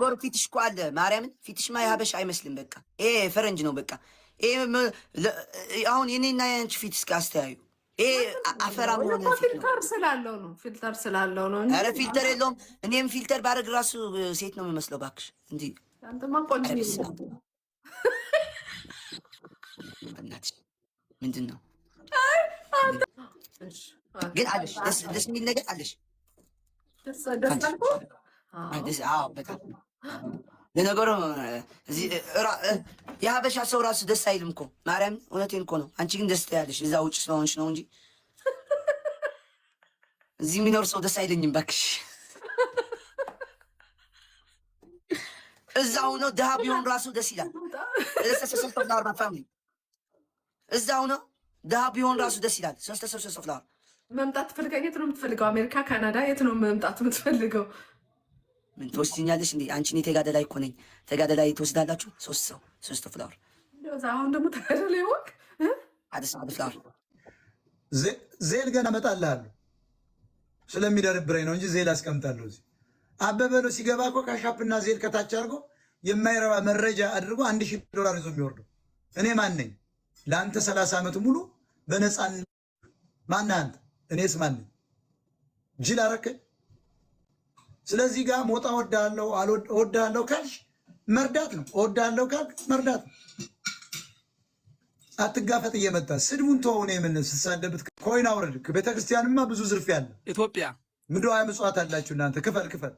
ለነገሩ ፊትሽ እኮ አለ ማርያምን ፊትሽማ የሀበሻ አይመስልም። በቃ ይሄ ፈረንጅ ነው። በቃ ይሄ አሁን የኔና ያንቺ ፊት እስከ አስተያዩ ይሄ አፈራም ሆነ ፊልተር ስላለው ነው። ፊልተር ስላለው ነው። ኧረ ፊልተር የለውም። እኔም ፊልተር ባደርግ ራሱ ሴት ነው የሚመስለው። እባክሽ እንዴ አንተማ ቆንጆ ምንድን ነው ግን አለሽ ደስ የሚል ነገር አለሽ። በጣም ለነገሩ እዚህ የሀበሻ ሰው ራሱ ደስ አይልም እኮ ማርያም፣ እውነቴን እኮ ነው። አንቺ ግን ደስ ትያለሽ። እዛ ውጭ ስለሆንሽ ነው እንጂ እዚህ የሚኖር ሰው ደስ አይለኝም እባክሽ። እዛው ነው ድሃ ቢሆን ራሱ ደስ ይላል። እዛው ነው ድሃ ቢሆን ራሱ ደስ ይላል። ሶስት መምጣት ትፈልጋ? የት ነው የምትፈልገው? አሜሪካ፣ ካናዳ? የት ነው መምጣት የምትፈልገው? ምን ትወስኛለሽ እንዴ? አንቺ እኔ ተጋደላይ እኮ ነኝ። ተጋደላይ ትወስዳላችሁ። ሶስት ፍላወር። አሁን ደግሞ ተጋደላይ ወቅ አዲስ ፍላወር ዜል ገና እመጣልሃለሁ። ስለሚደርብረኝ ነው እንጂ ዜል አስቀምጣለሁ እዚህ። አበበ ነው ሲገባ እኮ ካሻፕና ዜል ከታች አድርጎ የማይረባ መረጃ አድርጎ $1000 ይዞ የሚወርደው እኔ ማን ነኝ? ለአንተ 30 ዓመት ሙሉ በነፃነት ማነህ አንተ? እኔስ ማን ነኝ? ጅል አረከኝ። ስለዚህ ጋር ሞጣ ወዳለው ካልሽ መርዳት ነው። ወዳለው ካልክ መርዳት ነው። አትጋፈጥ እየመጣ ስድቡን ተወው። ነው የምን ስትሳደብት ኮይን አውረድ። ቤተክርስቲያንማ ብዙ ዝርፊያ አለ። ኢትዮጵያ ምድዋይ ምጽዋት አላችሁ እናንተ። ክፈል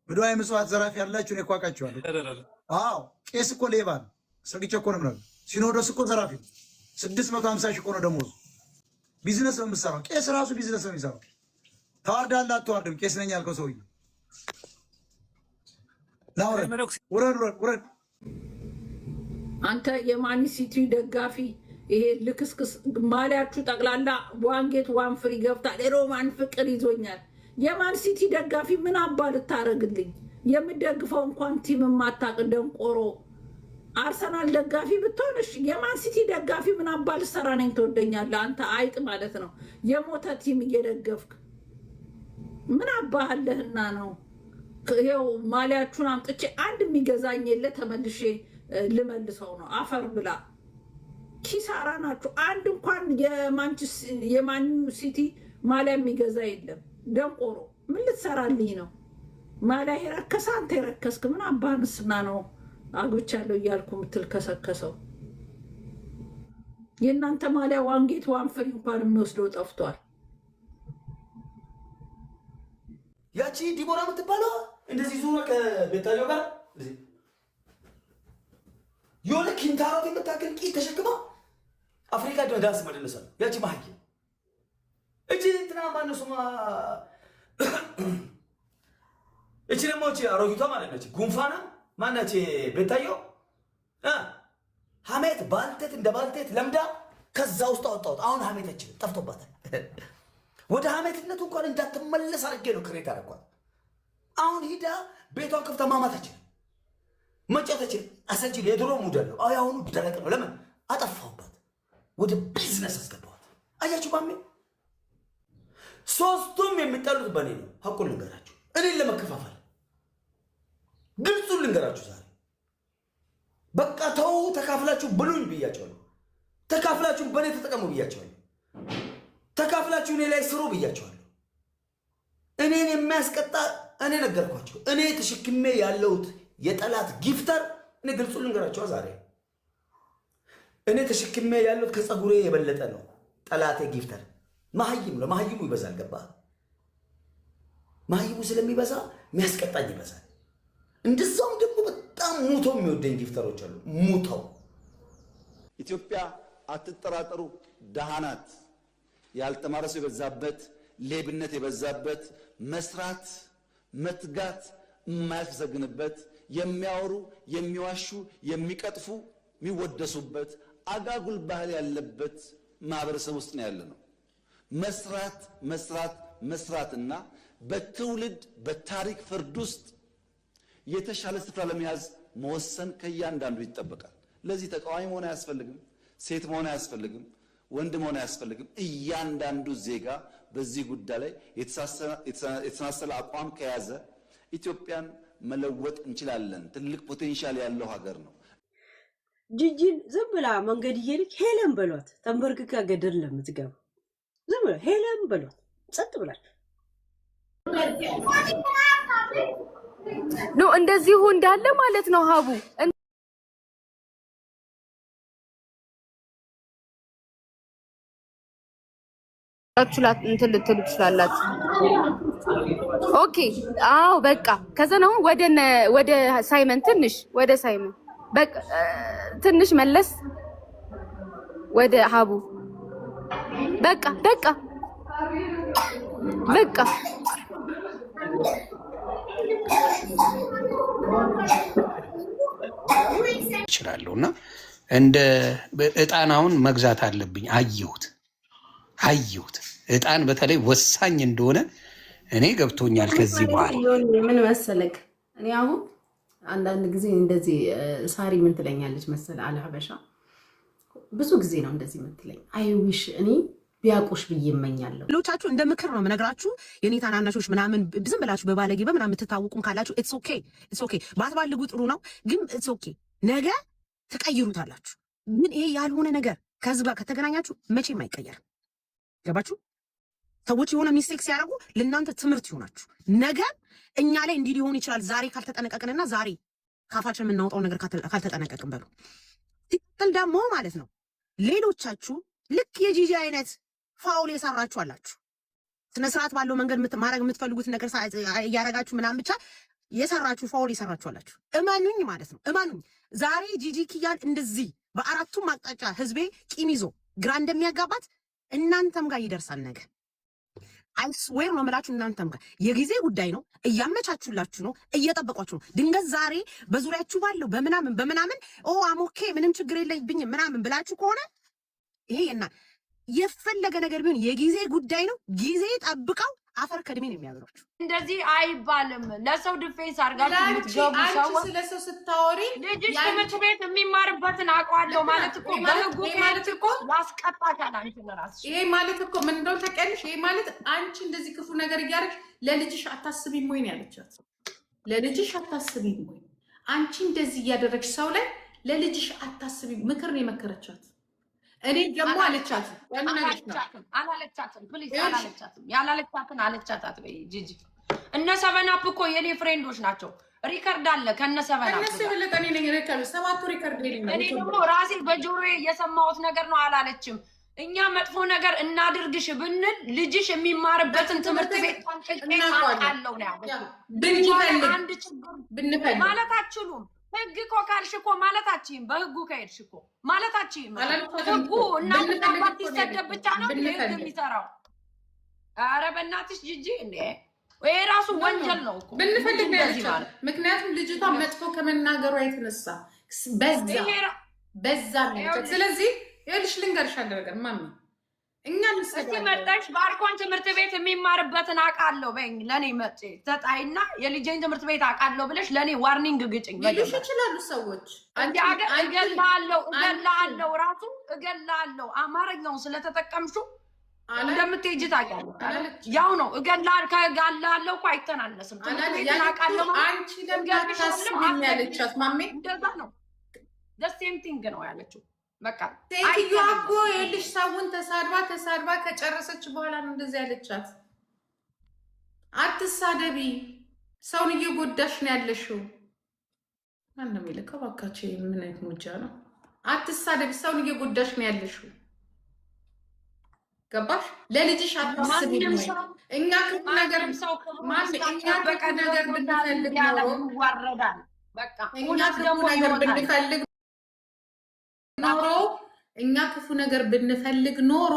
ምድዋይ ምጽዋት ዘራፊ ያላችሁ ነው። እኳቃችኋለሁ። አዎ ቄስ እኮ ሌባ ነው። ሰግቼ እኮ ነው። ሲኖዶስ እኮ ዘራፊ ነው። 650 ሺህ እኮ ነው ደሞዙ። ቢዝነስ ነው የምትሰራው። ቄስ ራሱ ቢዝነስ ነው የሚሰራው። ታዋርዳለህ አትዋርድም? ቄስ ነኝ ያልከው ሰውዬ ውረድ። አንተ የማን ሲቲ ደጋፊ ይሄ ልክስክስ ማሊያችሁ ጠቅላላ ዋንጌት ዋን ፍሪ ገብታል። የሮማን ፍቅር ይዞኛል። የማን ሲቲ ደጋፊ ምን አባ ልታረግልኝ? የምደግፈው እንኳን ቲም ማታቅ ደንቆሮ አርሰናል ደጋፊ ብትሆንሽ የማን ሲቲ ደጋፊ ምን አባ ልሰራ ነኝ ትወደኛለህ? አንተ አይጥ ማለት ነው። የሞተ ቲም እየደገፍክ ምን አባህለህና ነው? ይሄው ማሊያችሁን አምጥቼ አንድ የሚገዛኝ የለ ተመልሼ ልመልሰው ነው። አፈር ብላ ኪሳራ ናችሁ። አንድ እንኳን የማን ሲቲ ማሊያ የሚገዛ የለም። ደንቆሮ ምን ልትሰራልኝ ነው? ማሊያ የረከሰ አንተ የረከስክ ምን አባህንስና ነው አግብቻለሁ እያልኩ የምትልከሰከሰው? የእናንተ ማሊያ ዋንጌት ዋንፍሪ እንኳን የሚወስደው ጠፍቷል። ያቺ ዲቦራ የምትባለው እንደዚህ ዙሮ ከቤታዮ ጋር የሆነ ኪንታሮት የምታክል ቂት ተሸክማ አፍሪካ ዳንስ መደነሳል። ያቺ ማህይ እቺ እንትና ማነው ስሟ? እቺ ደግሞ እቺ አሮጊቷ ማለት ነች። ጉንፋና ማነች? ቤታዮ ሀሜት ባልቴት እንደ ባልቴት ለምዳ ከዛ ውስጥ አወጣሁት። አሁን ሀሜታችን ጠፍቶባታል። ወደ ሀሜትነቱ እንኳን እንዳትመለስ አድርጌ ነው ክሬት አደረኳት። አሁን ሂዳ ቤቷን ከፍታ ማማታችን መጫታችን አሰልቺ የድሮ ሙደል ነው። አሁኑ ደረቅ ነው። ለምን አጠፋሁባት? ወደ ቢዝነስ አስገባኋት። አያችሁ ባሜ ሶስቱም የሚጣሉት በእኔ ነው። ሀቁን ልንገራችሁ፣ እኔን ለመከፋፈል ግልጹን ልንገራችሁ። ዛሬ በቃ ተው፣ ተካፍላችሁ ብሉኝ ብያቸዋለሁ። ተካፍላችሁ በእኔ ተጠቀሙ ብያቸዋለሁ። ተካፍላችሁ እኔ ላይ ስሩ ብያቸዋለሁ። እኔን የሚያስቀጣ እኔ ነገርኳቸው። እኔ ተሸክሜ ያለሁት የጠላት ጊፍተር እኔ ግልጹ ልንገራቸው። ዛሬ እኔ ተሸክሜ ያለሁት ከፀጉሬ የበለጠ ነው። ጠላቴ ጊፍተር ማህይም ነው። ማህይሙ ይበዛል። ገባ? ማህይሙ ስለሚበዛ የሚያስቀጣኝ ይበዛል። እንደዛውም ደግሞ በጣም ሙቶ የሚወደኝ ጊፍተሮች አሉ። ሙተው ኢትዮጵያ አትጠራጠሩ፣ ደሃ ናት። ያልተማረ ሰው የበዛበት፣ ሌብነት የበዛበት፣ መስራት መትጋት የማያስመሰግንበት፣ የሚያወሩ የሚዋሹ የሚቀጥፉ የሚወደሱበት አጋጉል ባህል ያለበት ማህበረሰብ ውስጥ ነው ያለ ነው። መስራትና በትውልድ በታሪክ ፍርድ ውስጥ የተሻለ ስፍራ ለመያዝ መወሰን ከእያንዳንዱ ይጠበቃል። ለዚህ ተቃዋሚ መሆን አያስፈልግም፣ ሴት መሆን አያስፈልግም፣ ወንድ መሆን አያስፈልግም። እያንዳንዱ ዜጋ በዚህ ጉዳይ ላይ የተሳሰለ አቋም ከያዘ ኢትዮጵያን መለወጥ እንችላለን። ትልቅ ፖቴንሻል ያለው ሀገር ነው። ጂጂን ዝም ብላ መንገድ እየሄደች ሄለን በሏት፣ ተንበርክካ ገደል ለምትገባ ዝም ብላ ሄለን በሏት፣ ጸጥ ብላችሁ ኖ እንደዚሁ እንዳለ ማለት ነው ሀቡ እንትን ልትሉ ትችላላችሁ። ኦኬ አዎ በቃ ከዛ ነው ወደ ሳይመን ትንሽ ወደ ሳይመን በቃ ትንሽ መለስ ወደ ሀቡ በቃ ይችላልውና እንደ እጣናውን መግዛት አለብኝ። አየሁት እጣን በተለይ ወሳኝ እንደሆነ እኔ ገብቶኛል። ከዚህ በኋላ ምን መሰለክ እኔ አሁን አንዳንድ ጊዜ እንደዚህ ሳሪ ምን ትለኛለች መሰለ አልሀበሻ ብዙ ጊዜ ነው እንደዚህ የምትለኝ አይዊሽ እኔ ቢያቆሽ ብዬ እመኛለሁ። ሌሎቻችሁ እንደ ምክር ነው የምነግራችሁ። የኔ ታናናሾች ምናምን ዝም ብላችሁ በባለጌ በምናምን የምትታወቁም ካላችሁ ኢትስ ኦኬ ባትባልጉ ጥሩ ነው፣ ግን ኢትስ ኦኬ ነገ ትቀይሩታላችሁ። ግን ይሄ ያልሆነ ነገር ከህዝብ ጋር ከተገናኛችሁ መቼም አይቀየርም። ገባችሁ? ሰዎች የሆነ ሚስቴክ ሲያደርጉ ለእናንተ ትምህርት ይሆናችሁ። ነገ እኛ ላይ እንዲህ ሊሆን ይችላል ዛሬ ካልተጠነቀቅንና ዛሬ ካፋችን የምናወጣው ነገር ካልተጠነቀቅን በሉ። ትክክል ደግሞ ማለት ነው ሌሎቻችሁ ልክ የጂጂ አይነት ፋውል የሰራችሁ አላችሁ። ስነ ስርዓት ባለው መንገድ ማድረግ የምትፈልጉት ነገር እያደረጋችሁ ምናምን ብቻ የሰራችሁ ፋውል የሰራችሁ አላችሁ። እመኑኝ ማለት ነው እመኑኝ። ዛሬ ጂጂ ኪያን እንደዚህ በአራቱም አቅጣጫ ህዝቤ ቂም ይዞ ግራ እንደሚያጋባት እናንተም ጋር ይደርሳል ነገር። አይስዌር ነው የምላችሁ። እናንተም ጋር የጊዜ ጉዳይ ነው። እያመቻቹላችሁ ነው፣ እየጠበቋችሁ ነው። ድንገት ዛሬ በዙሪያችሁ ባለው በምናምን አሞኬ ምንም ችግር የለብኝም ምናምን ብላችሁ ከሆነ ይሄ የፈለገ ነገር ቢሆን የጊዜ ጉዳይ ነው። ጊዜ ጠብቀው አፈር ከድሜ ነው የሚያበሏችሁ። እንደዚህ አይባልም። ለሰው ዲፌንስ አድርጋችሁ የምትገቡ ሰዎች ስለሰው ስታወሪ ልጅሽ ትምህርት ቤት የሚማርበትን አውቀዋለሁ ማለት እኮ በህጉ ማለት እኮ ያስቀጣሻል። አንቺን እራስሽ ይሄ ማለት እኮ ምን እንደው ተቀልሽ። ይሄ ማለት አንቺ እንደዚህ ክፉ ነገር እያደረግሽ ለልጅሽ አታስቢም ወይ ነው ያለቻት። ለልጅሽ አታስቢም ወይ አንቺ እንደዚህ እያደረግሽ ሰው ላይ ለልጅሽ አታስቢም ምክር ነው የመከረቻት። እኔ ደግሞ አላለቻትም ፕሊዝ አላለቻትም። ያላለቻትን አለቻታት በይ ጂጂ። እነ ሰበናፕ እኮ የኔ ፍሬንዶች ናቸው። ሪከርድ አለ ከነ ሰበናፕ እነሱ ይበለጠ እኔ ነኝ ሪከርድ 7 ሪከርድ ነው። እኔ ደግሞ ራሴ በጆሮዬ የሰማሁት ነገር ነው። አላለችም። እኛ መጥፎ ነገር እናድርግሽ ብንል ልጅሽ የሚማርበትን ትምህርት ቤት አለው ነው ያለው። አንድ ችግር ማለት አትችሉም። ህግ እኮ ካልሽ እኮ ማለታችን በህጉ ከሄድሽ እኮ ማለታችን ህጉ እናንተ አባት ይሰደብ ብቻ ነው ህግ የሚሰራው። ኧረ በእናትሽ ጂጂ እንዴ ይሄ ራሱ ወንጀል ነው እኮ ብንፈልግ ነው ያለችው። ምክንያቱም ልጅቷ መጥፎ ከመናገሯ የተነሳ በዛ ነው። ስለዚህ ይኸውልሽ ልንገርሽ አንድ ነገር ማሚ እኛ እስቲ መጣሽ ባርኮን ትምህርት ቤት የሚማርበትን አውቃለሁ በይኝ። ለኔ መጥቼ ተጣይና የልጄን ትምህርት ቤት አውቃለሁ ብለሽ ለኔ ዋርኒንግ ግጭኝ ይልሽ ይችላሉ ሰዎች። እገላለሁ ራሱ እገላለሁ። አማርኛውን ስለተጠቀምሹ እንደምትሄጂ ታውቂያለሽ። ያው ነው እገላለሁ እኮ አይተናነስም። ትምህርት ቤት አውቃለሁ አንቺ ለምን ያለቻት ማሜ እንደዛ ነው። ሴም ቲንግ ነው ያለችው። በቃ ሴትዮዋ እኮ የልሽ ሰውን ተሳድባ ከጨረሰች በኋላ ነው እንደዚህ ያለቻት። አትሳደቢ፣ ሰውን እየጎዳሽ ነው ያለሽው። ማን ነው የሚልከው? እባካችሁ ምን አይነት ሙጃ ነው? አትሳደቢ፣ ሰውን እየጎዳሽ ነው ያለሽው። ገባሽ? ለልጅሽ አትስቢ። እኛ ክፉ ነገር ብንፈልግ ኖሮ እኛ ክፉ ነገር ብንፈልግ ኖሮ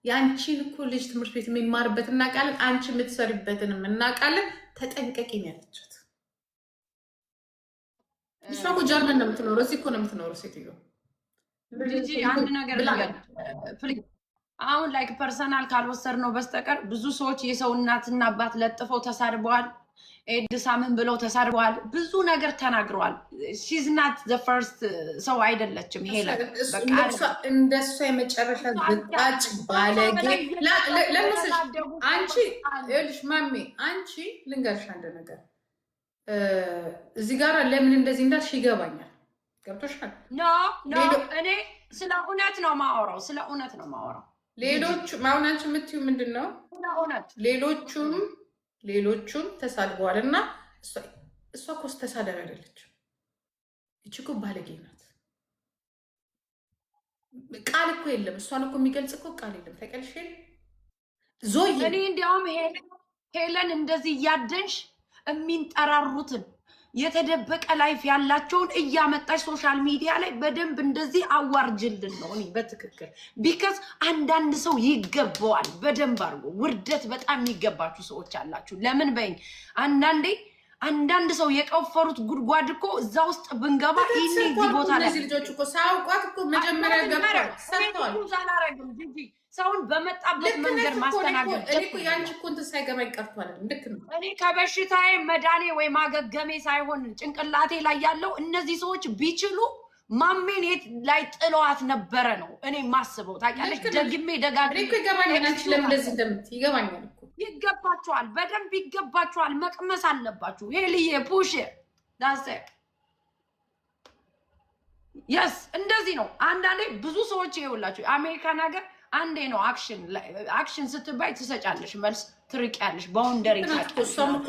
ያንቺን እኮ ልጅ ትምህርት ቤት የሚማርበት እናውቃለን፣ አንቺ የምትሰሪበትንም እናውቃለን። ተጠንቀቂ ነው ያለቻት። እሷ እኮ ጀርመን ነው የምትኖረው፣ እዚህ እኮ ነው የምትኖረው ሴትዮ። ልጅ አንድ ነገር አሁን ላይክ ፐርሰናል ካልወሰድ ነው በስተቀር ብዙ ሰዎች የሰው እናትና አባት ለጥፈው ተሳድበዋል። ኤድሳምን ብለው ተሳድበዋል። ብዙ ነገር ተናግረዋል። ሺዝ ናት ዘ ፈርስት ሰው አይደለችም። ሄለን እንደሷ የመጨረሻ ዝጣጭ ባለጌ ለምስል አንቺ ይኸውልሽ ማሜ አንቺ ልንገርሽ አንድ ነገር እዚህ ጋር ለምን እንደዚህ እንዳልሽ ይገባኛል። ገብቶሻል? ኖ እኔ ስለ እውነት ነው ማወራው፣ ስለ እውነት ነው ማወራው። ሌሎቹ ማውናችሁ የምትዩ ምንድን ነው? ስለ እውነት ሌሎቹም ተሳድበዋል እና እሷ እኮ ተሳዳቢ አይደለችም። እቺ እኮ ባለጌ ናት። ቃል እኮ የለም። እሷን እኮ የሚገልጽ እኮ ቃል የለም። ተቀልሽ ዞይ እኔ እንዲያውም ሄለን እንደዚህ እያደንሽ የሚንጠራሩትን የተደበቀ ላይፍ ያላቸውን እያመጣች ሶሻል ሚዲያ ላይ በደንብ እንደዚህ አዋርጅልን ነው እኔ በትክክል ቢካዝ አንዳንድ ሰው ይገባዋል በደንብ አድርጎ ውርደት በጣም የሚገባችሁ ሰዎች አላችሁ። ለምን በይኝ አንዳንድ ሰው የቀፈሩት ጉድጓድ እኮ እዛ ውስጥ ብንገባ እዚህ ቦታ ላይ እነዚህ ልጆች እኮ ሳውቋት እኮ መጀመሪያ ገባው ሰጥቷል። ሰውን በመጣበት መንገድ ማስተናገድ እኮ ያንቺ እኮ እንትን ሳይገባኝ ቀርቷል። ልክ ነው። እኔ ከበሽታዬ መዳኔ ወይ ማገገሜ ሳይሆን ጭንቅላቴ ላይ ያለው እነዚህ ሰዎች ቢችሉ ማሜን የት ላይ ጥለዋት ነበረ ነው እኔ ማስበው። ታውቂያለሽ ደግሜ ደጋግሜ እኮ ይገባኛል። አንቺ ለምን እንደዚህ እንደምት ይገባኛል እኮ ይገባችኋል፣ በደንብ ይገባችኋል። መቅመስ አለባችሁ። ሄልዬ ፑሽ ዳንስ የስ እንደዚህ ነው። አንዳንዴ ብዙ ሰዎች ይኸውላችሁ አሜሪካን ሀገር አንዴ ነው አክሽን ስትባይ ትሰጫለሽ መልስ ትርቂያለሽ። ባውንደሪ እሷም እኮ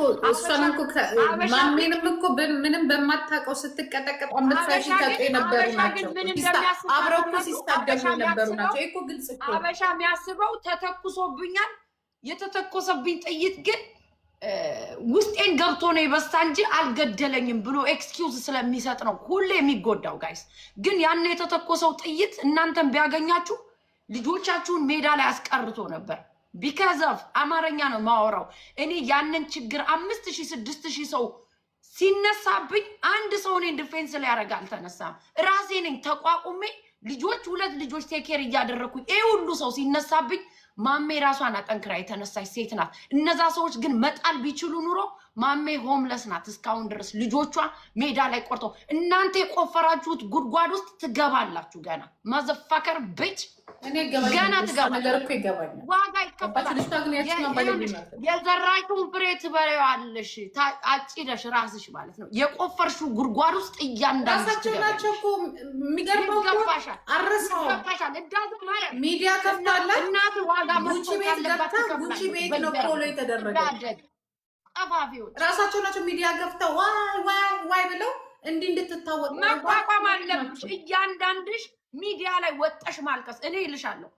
ማሜንም እኮ ምንም በማታውቀው ስትቀጠቀጥ አምጥፋሽ ታውቂ የነበሩ ናቸው። አብረው እኮ ሲሳደቡ የነበሩ ናቸው። እኮ ግልጽ እኮ አበሻ የሚያስበው ተተኩሶብኛል። የተተኮሰብኝ ጥይት ግን ውስጤን ገብቶ ነው የበሳ እንጂ አልገደለኝም ብሎ ኤክስኪውዝ ስለሚሰጥ ነው ሁሌ የሚጎዳው። ጋይስ ግን ያን የተተኮሰው ጥይት እናንተን ቢያገኛችሁ ልጆቻችሁን ሜዳ ላይ አስቀርቶ ነበር። ቢካዝ ኦፍ አማርኛ ነው ማወራው እኔ ያንን ችግር 5000 6000 ሰው ሲነሳብኝ አንድ ሰው እኔን ዲፌንስ ላይ ያደርግ አልተነሳም። ራሴ ነኝ ተቋቁሜ ሁለት ልጆች ቴኬር እያደረኩኝ ይሄ ሁሉ ሰው ሲነሳብኝ ማሜ ራሷን አጠንክራ የተነሳች ሴት ናት። እነዛ ሰዎች ግን መጣል ቢችሉ ኑሮ ማሜ ሆምለስ ናት እስካሁን ድረስ ልጆቿ ሜዳ ላይ ቆርጠው። እናንተ የቆፈራችሁት ጉድጓድ ውስጥ ትገባላችሁ ገና ማዘፋከር ብጭ ገና ትገባላችሁ። ዋጋ ይከፈላል። የዘራችሁን ፍሬ ትበሪዋለሽ አጭደሽ ራስሽ ማለት ነው። የቆፈርሽው ጉድጓድ ውስጥ እያንዳንዳችሁ ናቸው እኮ የሚገርመው ይገባሻል። ሚዲያ ከፍታለ እናት ዋጋ ጉቺ ቤት ገብታ ጉቺ ቤት ነው ፎሎ የተደረገ ጠፋፊዎች ራሳቸው ናቸው። ሚዲያ ገፍተው ዋይ ብለው እንዲህ እንድትታወቅ መቋቋም አለብሽ። እያንዳንድሽ ሚዲያ ላይ ወጠሽ ማልቀስ። እኔ ይልሻለሁ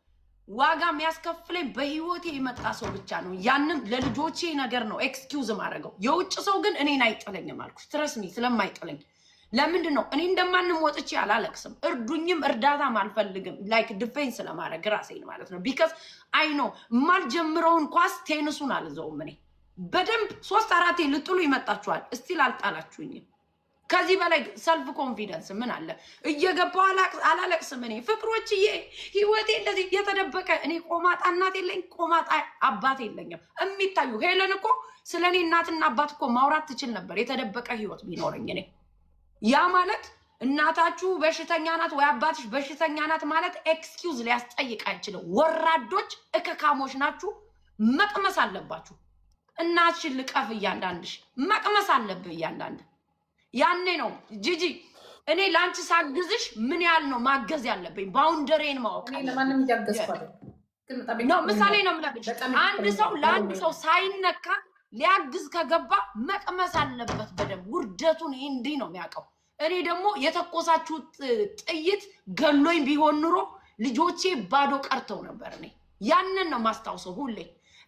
ዋጋ የሚያስከፍለኝ በህይወቴ የመጣ ሰው ብቻ ነው። ያንም ለልጆቼ ነገር ነው ኤክስኪውዝ ማድረገው። የውጭ ሰው ግን እኔን አይጥለኝም አልኩሽ። ትረስሚ ስለማይጥለኝ ለምንድን ነው እኔ እንደማንም ወጥቼ አላለቅስም። እርዱኝም እርዳታም አልፈልግም። ላይክ ዲፌንስ ለማድረግ ራሴን ማለት ነው። ቢካዝ አይ ኖ የማልጀምረውን ኳስ ቴንሱን አልዘውም እኔ በደንብ 3-4 ልጥሉ ይመጣችኋል። እስቲል አልጣላችሁኝም። ከዚህ በላይ ሰልፍ ኮንፊደንስ ምን አለ? እየገባው አላለቅስም እኔ ፍቅሮችዬ። ህይወቴ እንደዚህ የተደበቀ እኔ ቆማጣ እናት የለኝ፣ ቆማጣ አባት የለኝም። የሚታዩ ሄለን እኮ ስለ እኔ እናትና አባት እኮ ማውራት ትችል ነበር የተደበቀ ህይወት ቢኖረኝ እኔ። ያ ማለት እናታችሁ በሽተኛ ናት ወይ አባትሽ በሽተኛ ናት ማለት ኤክስኪውዝ ሊያስጠይቅ አይችልም። ወራዶች እከካሞች ናችሁ። መቅመስ አለባችሁ። እናትሽን ልቀፍ እያንዳንድሽ መቅመስ አለብህ እያንዳንድ። ያኔ ነው ጂጂ እኔ ላንቺ ሳግዝሽ ምን ያህል ነው ማገዝ ያለብኝ ባውንደሬን ማወቅ ለማንም ያገዝኳል ነው። ምሳሌ ነው የምልሽ አንድ ሰው ለአንድ ሰው ሳይነካ ሊያግዝ ከገባ መቅመስ አለበት በደንብ። ውርደቱን እንዲህ ነው የሚያውቀው። እኔ ደግሞ የተኮሳችሁት ጥይት ገሎኝ ቢሆን ኑሮ ልጆቼ ባዶ ቀርተው ነበር። እኔ ያንን ነው ማስታውሰው ሁሌ።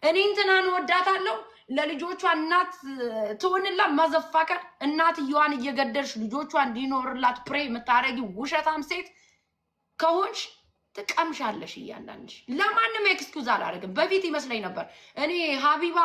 እኔ እንትናን ወዳታለሁ ለልጆቿ እናት ትሆንላት ማዘፋከር። እናትየዋን እየገደልሽ ልጆቿ እንዲኖርላት ፕሬ የምታረጊ ውሸታም ሴት ከሆንሽ ትቀምሻለሽ እያንዳንድሽ። ለማንም ኤክስኪውዝ አላደርግም። በፊት ይመስለኝ ነበር እኔ ሀቢባ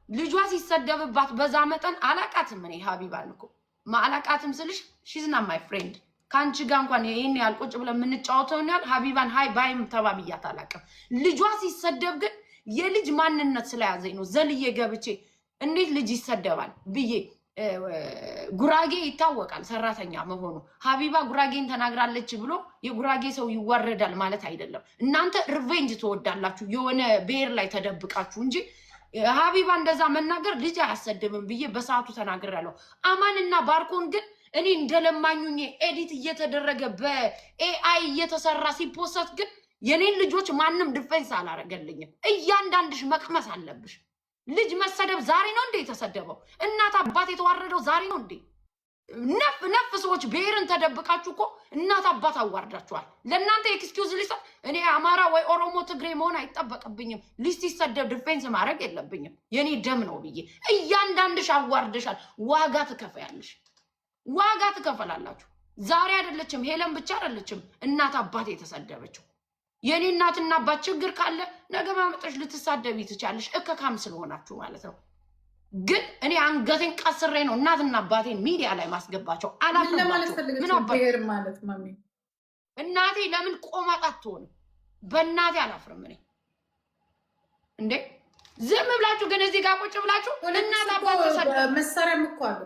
ልጇ ሲሰደብባት በዛ መጠን አላቃትም። እኔ ሀቢባን እኮ አላቃትም ስልሽ ሺዝ ናት ማይ ፍሬንድ። ከአንቺ ጋር እንኳን ይህን ያህል ቁጭ ብለን የምንጫወተውን ያህል ሀቢባን ሀይ ባይም ተባብያት አላውቅም። ልጇ ሲሰደብ ግን የልጅ ማንነት ስለያዘኝ ነው ዘልዬ ገብቼ እንዴት ልጅ ይሰደባል ብዬ። ጉራጌ ይታወቃል ሰራተኛ መሆኑ። ሀቢባ ጉራጌን ተናግራለች ብሎ የጉራጌ ሰው ይዋረዳል ማለት አይደለም። እናንተ ሪቬንጅ ትወዳላችሁ የሆነ ብሔር ላይ ተደብቃችሁ እንጂ ሀቢባ እንደዛ መናገር ልጅ አያሰድብም ብዬ በሰዓቱ ተናግሬያለሁ። አማንና ባርኮን ግን እኔ እንደለማኙኝ ኤዲት እየተደረገ በኤአይ እየተሰራ ሲፖሰት ግን የኔን ልጆች ማንም ዲፌንስ አላረገልኝም። እያንዳንድሽ መቅመስ አለብሽ። ልጅ መሰደብ ዛሬ ነው እንዴ የተሰደበው? እናት አባት የተዋረደው ዛሬ ነው እንዴ? ነፍ ሰዎች ብሔርን ተደብቃችሁ እኮ እናት አባት አዋርዳችኋል። ለእናንተ ኤክስኪውዝ ሊሰጥ እኔ አማራ ወይ ኦሮሞ ትግሬ መሆን አይጠበቅብኝም። ሊስት ሲሰደብ ዲፌንስ ማድረግ የለብኝም። የኔ ደም ነው ብዬ እያንዳንድሽ አዋርደሻል። ዋጋ ትከፍያለሽ። ዋጋ ትከፈላላችሁ። ዛሬ አይደለችም ሄለን ብቻ አይደለችም እናት አባት የተሰደበችው። የኔ እናትና አባት ችግር ካለ ነገ ማመጣሽ ልትሳደቢ ትቻለሽ። እከካም ስለሆናችሁ ማለት ነው። ግን እኔ አንገቴን ቀስሬ ነው እናትና አባቴን ሚዲያ ላይ ማስገባቸው። እናቴ ለምን ቆማጣ አትሆንም? በእናቴ አላፍርም እኔ እንዴ። ዝም ብላችሁ ግን እዚህ ጋር ቁጭ ብላችሁ እናት አባት ተሰደበ መሳሪያም እኮ አለ